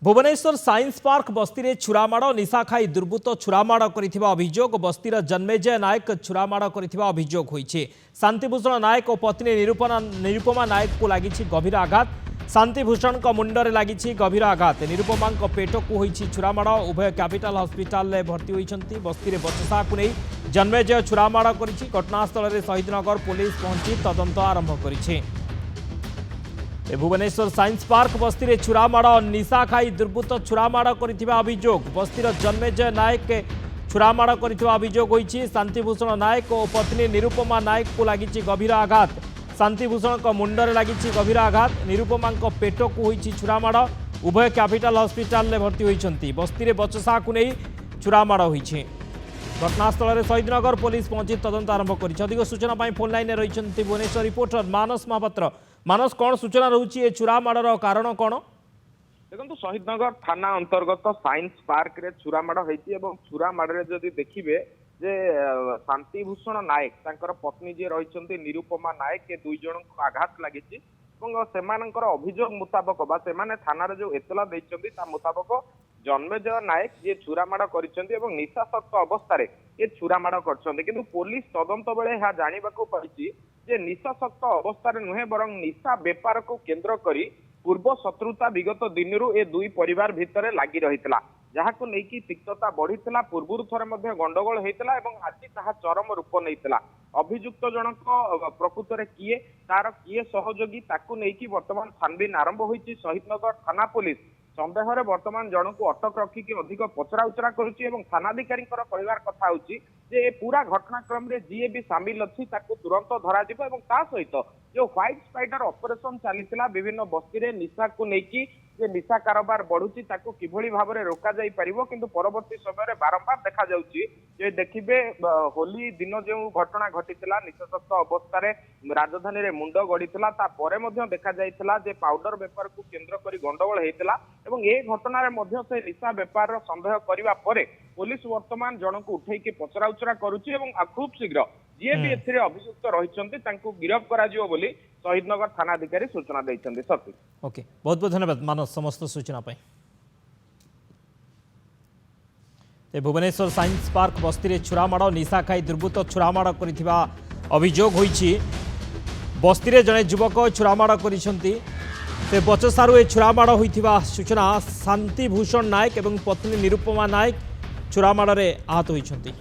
Bhubaneswar science park बस्ती छुरामाड़ निशा खाई दुर्बृत्त छुरामाड़ करथिबा अभियोग बस्तीर जन्मेजय नायक छुरामाड़ करथिबा अभियोग होइछे। शांतिभूषण नायक और पत्नी निरुपमा नायक को लागिछि गभीर आघात। शांतिभूषण मुंडरे लागिछि गभीर आघात। निरुपमा पेट को होइछि छुरामाड़। उभय कैपिटल हॉस्पिटल में भर्ती होइछन्ति। बस्ती बचसा को नहीं जन्मेजय छुरामाड़ करिछि। घटनास्थल में शहीदनगर पुलिस पहुंची तदंत आरंभ करिछि। भुवनेश्वर साइंस पार्क बस्ती छुरामाड़ निशा खाई दुर्बृत्त छुरामाड़ करथिबा अभियोग बस्तीर जन्मेजय नायक छुरामाड़ करथिबा अभियोग होइछि। शांतिभूषण नायक और पत्नी निरुपमा नायक को लागिछि गभीर आघात। शांतिभूषण मुंडरे लागिछि गभीर आघात। निरुपमा पेट को होइछि छुरामाड़। उभय कैपिटल हॉस्पिटल में भर्ती होइछन्ति। बस्ती बचसा को नहीं छुरामाड़ होइछि। घटनास्थल में शहीदनगर पुलिस पहुंची तदंत आरंभ करिछि। अधिक सूचना पाई फोन लाइन में रहिछन्ति भुवनेश्वर रिपोर्टर मानस महापात्र। मानस कौन सूचना रहुछि ए छुरामाड़र कारण कौन? देखो शहीदनगर थाना अंतर्गत साइंस पार्क रे छुरामाड़ होइछि एवं छुरामाड़ जदि देखिबे जे शांतिभूषण नायक तांकर पत्नी जे रहिछन्ति निरुपमा नायक ए दुई जन को आघात लागिछि एवं सेमानंकर अभियोग मुताबक बा सेमाने थाना रे जो एतला दैछन्ति ता मुताबक जन्मेजय नायक जे छुरामाड़ करिछन्ति एवं निशासक्त अवस्था रे ए छुरामाड़ करछन्ति। किंतु पुलिस तदंत बेले यह जानिबाकू पाइछि जे निशासक्त अवस्था नुहे बरं निशा बेपार को केन्द्र करी पूर्व शत्रुता विगत दिनरू ए दुई परिवार भितर लगी रही जहां लेकिन तिक्तता बढ़ी पूर्व थर गंडगोल होता एवं आज ताहा चरम रूप नहीं। अभियुक्त जनक प्रकृत में किए तार किए सहयोगी ताकू नहीं वर्तमान छानबीन आरंभ होइछि। शहीदनगर थाना पुलिस संदेह वर्तमान जन को अटक रखिक अधिक पचरा उचरा करुच्ची। थानाधिकारी कहबार कथा होची जे पूरा घटनाक्रम रे जी भी सामिल अच्छी तुरंत धरा ता सहित जो व्हाइट स्पाइडर ऑपरेशन चली विभिन्न बस्ती रे निशा को लेकिन जे निशा कारोबार बढ़ुची ताकू किभली भाव में रोका जाई परिबो। किंतु परवर्ती समय बारंबार देखा जाउची जे देखिबे होली दिन जो घटना घटीला निशासक्त अवस्था रे राजधानी रे मुंड गड़ीला तापर देखा जाइथिला जे पाउडर बेपार को केन्द्र करी गंडगोल होइतिला एवं ए घटना रे मध्य से निशा बेपार संदेह करिवा परे पुलिस वर्तमान जन को उठेकी पचरा उचरा करुच्ची एवं खूब शीघ्र जी भी एथिरे अभियुक्त रहिछन्ति तांको गिरफ करा जिवो बोली शहीदनगर थानाधिकारी सूचना दैछन्ति। सती ओके बहुत बहुत धन्यवाद मानस समस्त सूचना पाई। भुवनेश्वर साइंस पार्क बस्ती छुरामाड़ निशा खाई दुर्बृत्त छुरामाड़ करथिबा अभियोग होइछि। बस्ती जड़े युवक छुरामाड़ करिसंति से बचसारू ए छुरामाड़ होइथिबा सूचना। शांतिभूषण नायक एवं पत्नी निरुपमा नायक छुरामाड़ रे आहत होइछन्ति।